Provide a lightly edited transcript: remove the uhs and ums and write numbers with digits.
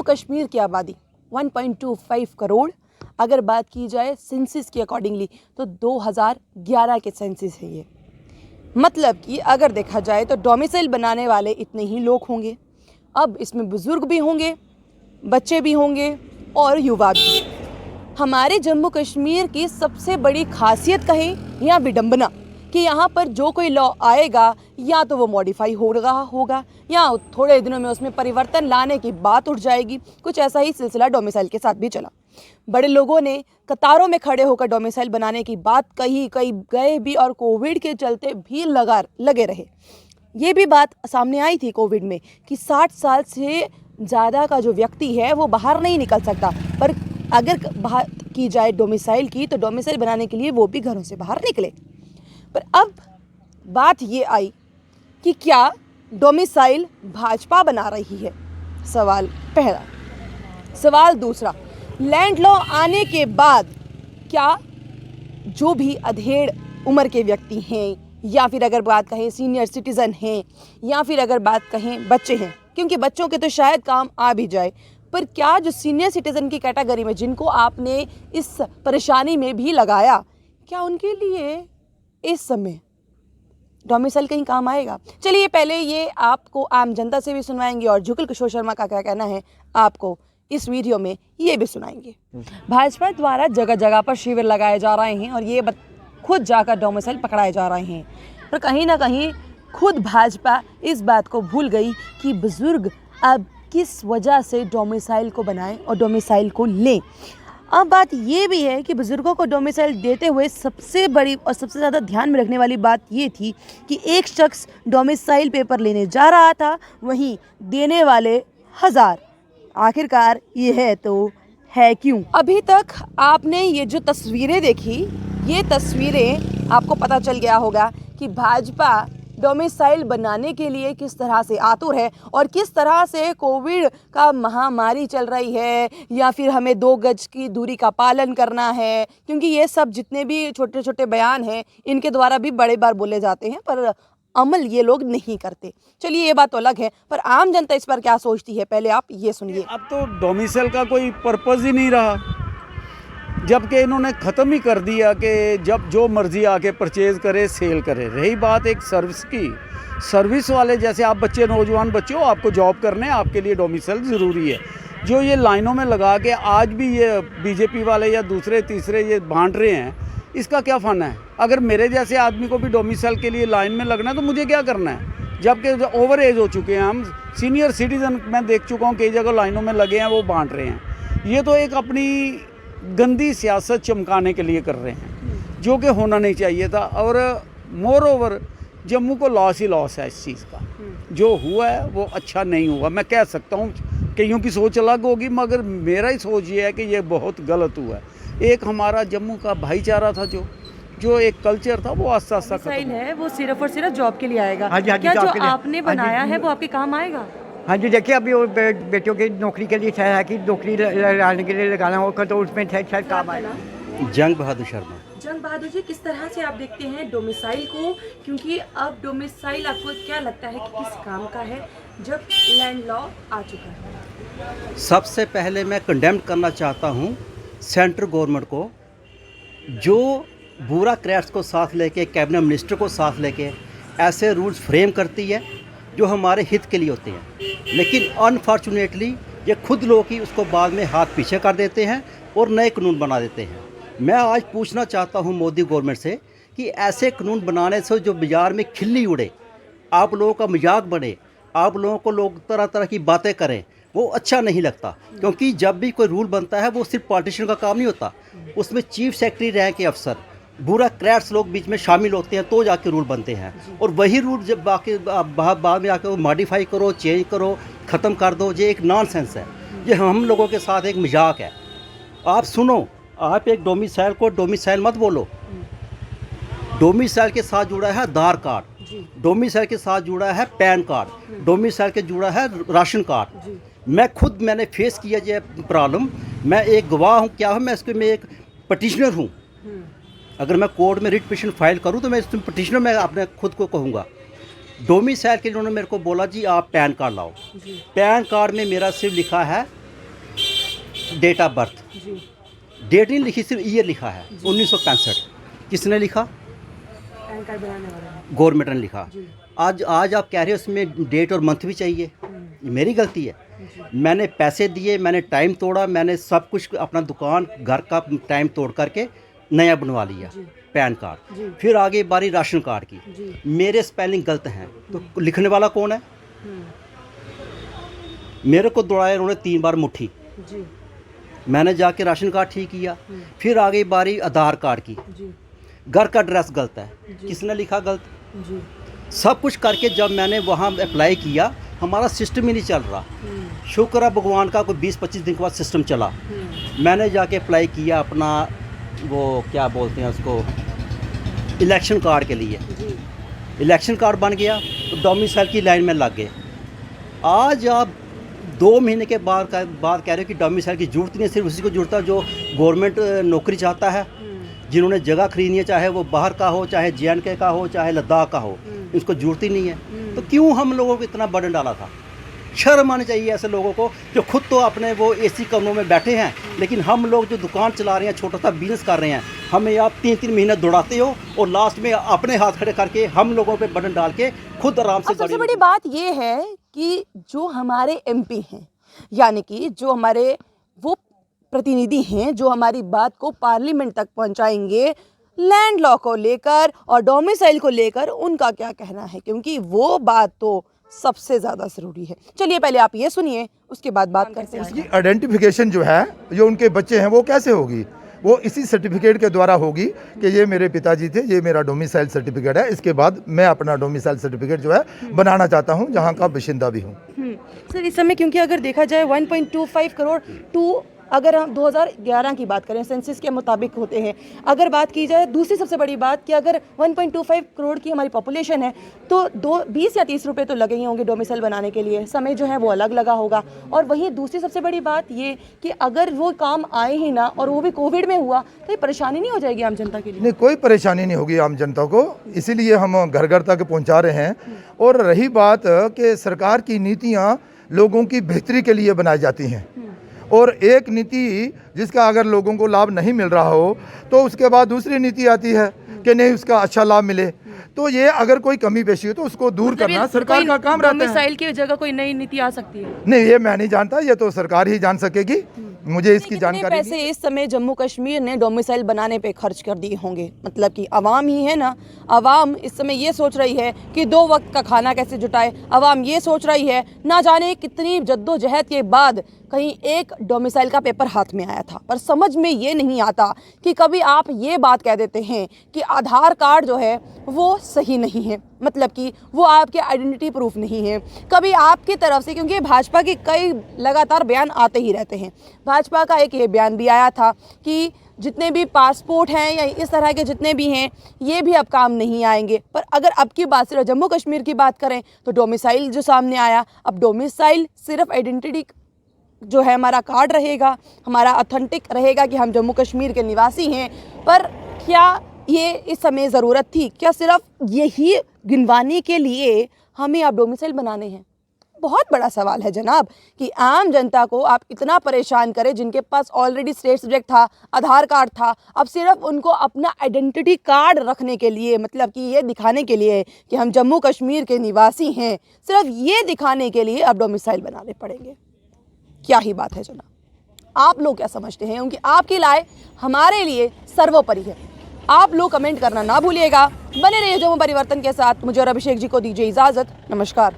कश्मीर की आबादी 1.25 करोड़, अगर बात की जाए सेंसस के अकॉर्डिंगली तो 2011 के सेंसस है ये। मतलब कि अगर देखा जाए तो डोमिसाइल बनाने वाले इतने ही लोग होंगे। अब इसमें बुज़ुर्ग भी होंगे, बच्चे भी होंगे और युवा भी। हमारे जम्मू कश्मीर की सबसे बड़ी खासियत कहें या विडंबना कि यहाँ पर जो कोई लॉ आएगा या तो वो मॉडिफाई हो रहा होगा या थोड़े दिनों में उसमें परिवर्तन लाने की बात उठ जाएगी। कुछ ऐसा ही सिलसिला डोमिसाइल के साथ भी चला। बड़े लोगों ने कतारों में खड़े होकर डोमिसाइल बनाने की बात कही, कई गए भी और कोविड के चलते भी लगे रहे। ये भी बात सामने आई थी कोविड में कि 60 साल से ज़्यादा का जो व्यक्ति है वो बाहर नहीं निकल सकता, पर अगर बात की जाए डोमिसाइल की तो डोमिसाइल बनाने के लिए वो भी घरों से बाहर निकले। पर अब बात ये आई कि क्या डोमिसाइल भाजपा बना रही है? सवाल पहला। सवाल दूसरा, लैंड लॉ आने के बाद क्या जो भी अधेड़ उम्र के व्यक्ति हैं या फिर अगर बात कहें सीनियर सिटीज़न हैं या फिर अगर बात कहें बच्चे हैं, क्योंकि बच्चों के तो शायद काम आ भी जाए, पर क्या जो सीनियर सिटीज़न की कैटेगरी में जिनको आपने इस परेशानी में भी लगाया, क्या उनके लिए इस समय डोमिसाइल कहीं काम आएगा? चलिए पहले ये आपको आम जनता से भी सुनवाएंगे और जुगल किशोर शर्मा का क्या कहना है आपको इस वीडियो में ये भी सुनाएंगे। भाजपा द्वारा जगह जगह पर शिविर लगाए जा रहे हैं और ये खुद जाकर डोमिसाइल पकड़ाए जा रहे हैं, पर कहीं ना कहीं खुद भाजपा इस बात को भूल गई कि बुजुर्ग अब किस वजह से डोमिसाइल को बनाएं और डोमिसाइल को लें। अब बात ये भी है कि बुज़ुर्गों को डोमिसाइल देते हुए सबसे बड़ी और सबसे ज़्यादा ध्यान में रखने वाली बात ये थी कि एक शख्स डोमिसाइल पेपर लेने जा रहा था, वहीं देने वाले 1000। आखिरकार ये है तो है क्यों? अभी तक आपने ये जो तस्वीरें देखी, ये तस्वीरें आपको पता चल गया होगा कि भाजपा डोमिसाइल बनाने के लिए किस तरह से आतुर है और किस तरह से कोविड का महामारी चल रही है या फिर हमें 2 गज की दूरी का पालन करना है, क्योंकि ये सब जितने भी छोटे छोटे बयान हैं इनके द्वारा भी बड़े बार बोले जाते हैं पर अमल ये लोग नहीं करते। चलिए ये बात तो अलग है, पर आम जनता इस पर क्या सोचती है पहले आप ये सुनिए। अब तो डोमिसाइल का कोई पर्पज़ ही नहीं रहा, जबकि इन्होंने ख़त्म ही कर दिया कि जब जो मर्ज़ी आके परचेज़ करे सेल करे। रही बात एक सर्विस की, सर्विस वाले जैसे आप बच्चे, नौजवान बच्चे हो, आपको जॉब करने, आपके लिए डोमिसाइल ज़रूरी है। जो ये लाइनों में लगा के आज भी ये बीजेपी वाले या दूसरे तीसरे ये बांट रहे हैं, इसका क्या फ़न है? अगर मेरे जैसे आदमी को भी डोमिसाइल के लिए लाइन में लगना है तो मुझे क्या करना है? जबकि ओवर एज हो चुके हैं हम, सीनियर सिटीज़न मैं देख चुका हूँ कई जगह लाइनों में लगे हैं, वो बांट रहे हैं। ये तो एक अपनी गंदी सियासत चमकाने के लिए कर रहे हैं, जो कि होना नहीं चाहिए था। और मोर ओवर जम्मू को लॉस ही लॉस है इस चीज़ का। जो हुआ है वो अच्छा नहीं हुआ। मैं कह सकता हूँ कईयों की सोच अलग होगी, मगर मेरा ही सोच ये है कि ये बहुत गलत हुआ है। एक हमारा जम्मू का भाईचारा था, जो एक कल्चर था, वो आस्ता आस्ता खत्म है। वो सिर्फ और सिर्फ जॉब के लिए आएगा। हाँ जी, हाँ जी, क्या जो जॉब के लिए। आपने बनाया है वो आपके काम आएगा? हाँ जी, देखिए अभी वो बेटियों की नौकरी के लिए है कि नौकरी लगाने के लिए लगाना होगा तो उसमें शायद काम आएगा। जंग बहादुर शर्मा। जंग बहादुर जी, किस तरह से आप देखते हैं डोमिसाइल को? क्योंकि अब डोमिसाइल आपको क्या लगता है कि किस काम का है जब लैंड लॉ आ चुका है? सबसे पहले मैं कंडेम करना चाहता हूँ सेंट्रल गवर्नमेंट को, जो ब्यूरोक्रेट्स को साथ लेके, कैबिनेट मिनिस्टर को साथ लेके ऐसे रूल्स फ्रेम करती है जो हमारे हित के लिए होते हैं, लेकिन अनफॉर्चुनेटली ये खुद लोग ही उसको बाद में हाथ पीछे कर देते हैं और नए कानून बना देते हैं। मैं आज पूछना चाहता हूं मोदी गवर्नमेंट से कि ऐसे कानून बनाने से जो बाज़ार में खिल्ली उड़े, आप लोगों का मजाक बने, आप लोगों को लोग तरह तरह की बातें करें, वो अच्छा नहीं लगता। क्योंकि जब भी कोई रूल बनता है वो सिर्फ पॉलिटिशियन का काम नहीं होता, उसमें चीफ सेक्रेटरी रैंक के अफसर, ब्यूरोक्रेट्स लोग बीच में शामिल होते हैं, तो जाके रूल बनते हैं। और वही रूल जब बाकी बाद में आके मॉडिफाई करो, चेंज करो, ख़त्म कर दो, ये एक नॉनसेंस है। ये हम लोगों के साथ एक मजाक है। आप सुनो, आप एक डोमिसाइल को डोमिसाइल मत बोलो। डोमिसाइल के साथ जुड़ा है आधार कार्ड, डोमिसाइल के साथ जुड़ा है पैन कार्ड, डोमिसाइल के जुड़ा है राशन कार्ड। मैंने फेस किया ये प्रॉब्लम। मैं एक गवाह हूँ, क्या हूँ मैं इसके, मैं एक पटिशनर हूँ। अगर मैं कोर्ट में रिट पिटीशन फाइल करूँ तो मैं इसमें पटिशनर मैं अपने खुद को कहूँगा। डोमिसाइल के लिए उन्होंने मेरे को बोला जी आप पैन कार्ड लाओ। पैन कार्ड में मेरा सिर्फ लिखा है डेट ऑफ बर्थ, जी डेट नहीं लिखी, सिर्फ ईयर लिखा है 1965। किसने लिखा? पैन कार्ड बनाने वाले गवर्नमेंट ने लिखा। जी आज आप कह रहे हो उसमें डेट और मंथ भी चाहिए, ये मेरी गलती है। मैंने पैसे दिए, मैंने टाइम तोड़ा, मैंने सब कुछ अपना दुकान घर का टाइम तोड़ करके नया बनवा लिया जी। पैन जी। कार्ड। फिर आगे बारी राशन कार्ड की, जी मेरे स्पेलिंग गलत हैं तो लिखने वाला कौन है? मेरे को दौड़ाया उन्होंने 3 बार मुट्ठी, जी मैंने जाके राशन कार्ड ठीक किया। फिर आगे बारी आधार कार्ड की, जी घर का एड्रेस गलत है, किसने लिखा गलत? जी सब कुछ करके जब मैंने वहाँ अप्लाई किया, हमारा सिस्टम ही नहीं चल रहा। शुक्र है भगवान का, कोई 20-25 दिन के बाद सिस्टम चला। मैंने जाके अप्लाई किया अपना वो क्या बोलते हैं उसको, इलेक्शन कार्ड के लिए। जी इलेक्शन कार्ड बन गया तो डोमिसाइल की लाइन में लग गए। आज आप 2 महीने के बाद कह रहे हो कि डोमिसाइल की जरूरत नहीं है, सिर्फ उसी को जरूरत है जो गवर्नमेंट नौकरी चाहता है, जिन्होंने जगह खरीदनी है, चाहे वो बाहर का हो, चाहे JNK का हो, चाहे लद्दाख का हो, इसको जरूरत ही नहीं है। तो क्यों हम लोगों को इतना बर्डन डाला था? शर्म आनी चाहिए ऐसे लोगों को जो खुद तो अपने वो AC कमरों में बैठे हैं, लेकिन हम लोग जो दुकान चला रहे हैं, छोटा सा बिजनेस कर रहे हैं, हमें आप 3-3 महीने दौड़ाते हो और लास्ट में अपने हाथ खड़े करके हम लोगों पे बर्डन डाल के खुद आराम से। अब सबसे बड़ी बात ये है कि जो हमारे MP हैं, यानी कि जो हमारे वो प्रतिनिधि हैं जो हमारी बात को पार्लियामेंट तक पहुंचाएंगे लैंड लॉ को लेकर और डोमिसाइल को लेकर, उनका क्या कहना है, क्योंकि वो बात तो सबसे ज़्यादा ज़रूरी है। चलिए पहले आप ये सुनिए, उसके बाद बात करते हैं। उसकी आइडेंटिफिकेशन जो है, जो उनके बच्चे हैं वो कैसे होगी? वो इसी सर्टिफिकेट के द्वारा होगी कि ये मेरे पिताजी थे, ये मेरा डोमिसाइल सर्टिफिकेट है। इसके बाद मैं अपना डोमिसाइल सर्टिफिकेट जो है बनाना चाहता हूँ, जहाँ का बाशिंदा भी हूँ। सर इस समय क्योंकि अगर देखा जाए 1.25 करोड़ अगर हम 2011 की बात करें सेंसस के मुताबिक होते हैं, अगर बात की जाए दूसरी सबसे बड़ी बात कि अगर 1.25 करोड़ की हमारी पॉपुलेशन है तो 20 या 30 रुपए तो लगे ही होंगे डोमिसाइल बनाने के लिए, समय जो है वो अलग लगा होगा। और वहीं दूसरी सबसे बड़ी बात ये कि अगर वो काम आए ही ना और वो भी कोविड में हुआ तो ये परेशानी नहीं हो जाएगी आम जनता के लिए? नहीं, कोई परेशानी नहीं होगी आम जनता को, इसीलिए हम घर घर तक पहुँचा रहे हैं। और रही बात कि सरकार की नीतियाँ लोगों की बेहतरी के लिए बनाई जाती हैं, और एक नीति जिसका अगर लोगों को लाभ नहीं मिल रहा हो तो उसके बाद दूसरी नीति आती है कि नहीं उसका अच्छा लाभ मिले। तो ये अगर कोई कमी पेशी हो तो उसको दूर करना सरकार का काम रहता है। डोमिसाइल की जगह कोई नई नीति आ सकती है? नहीं, ये मैं नहीं जानता, ये तो सरकार ही जान सकेगी, मुझे इसकी जानकारी नहीं। पैसे इस समय जम्मू कश्मीर ने डोमिसाइल बनाने पे खर्च कर दिए होंगे, मतलब कि अवाम ही है ना, अवाम इस समय ये सोच रही है कि 2 वक्त का खाना कैसे जुटाए, अवाम ये सोच रही है ना जाने कितनी जद्दोजहद के बाद कहीं एक डोमिसाइल का पेपर हाथ में आया था। पर समझ में ये नहीं आता कि कभी आप ये बात कह देते हैं कि आधार कार्ड जो है वो सही नहीं है, मतलब कि वो आपके आइडेंटिटी प्रूफ नहीं है। कभी आपकी तरफ से, क्योंकि भाजपा के कई लगातार बयान आते ही रहते हैं, भाजपा का एक ये बयान भी आया था कि जितने भी पासपोर्ट हैं या इस तरह के जितने भी हैं ये भी अब काम नहीं आएंगे। पर अगर अब की बात सिर्फ जम्मू कश्मीर की बात करें तो डोमिसाइल जो सामने आया, अब डोमिसाइल सिर्फ आइडेंटिटी जो है हमारा कार्ड रहेगा, हमारा ऑथेंटिक रहेगा कि हम जम्मू कश्मीर के निवासी हैं। पर क्या ये इस समय ज़रूरत थी? क्या सिर्फ यही गिनवाने के लिए हमें अब डोमिसाइल बनाने हैं? बहुत बड़ा सवाल है जनाब कि आम जनता को आप इतना परेशान करें, जिनके पास ऑलरेडी स्टेट सब्जेक्ट था, आधार कार्ड था, अब सिर्फ उनको अपना आइडेंटिटी कार्ड रखने के लिए, मतलब कि ये दिखाने के लिए कि हम जम्मू कश्मीर के निवासी हैं, सिर्फ ये दिखाने के लिए अब डोमिसाइल बनाने पड़ेंगे। क्या ही बात है जनाब, आप लोग क्या समझते हैं? क्योंकि आपकी राय हमारे लिए सर्वोपरि है। आप लोग कमेंट करना ना भूलिएगा। बने रहिए जम्मू परिवर्तन के साथ। मुझे और अभिषेक जी को दीजिए इजाज़त। नमस्कार।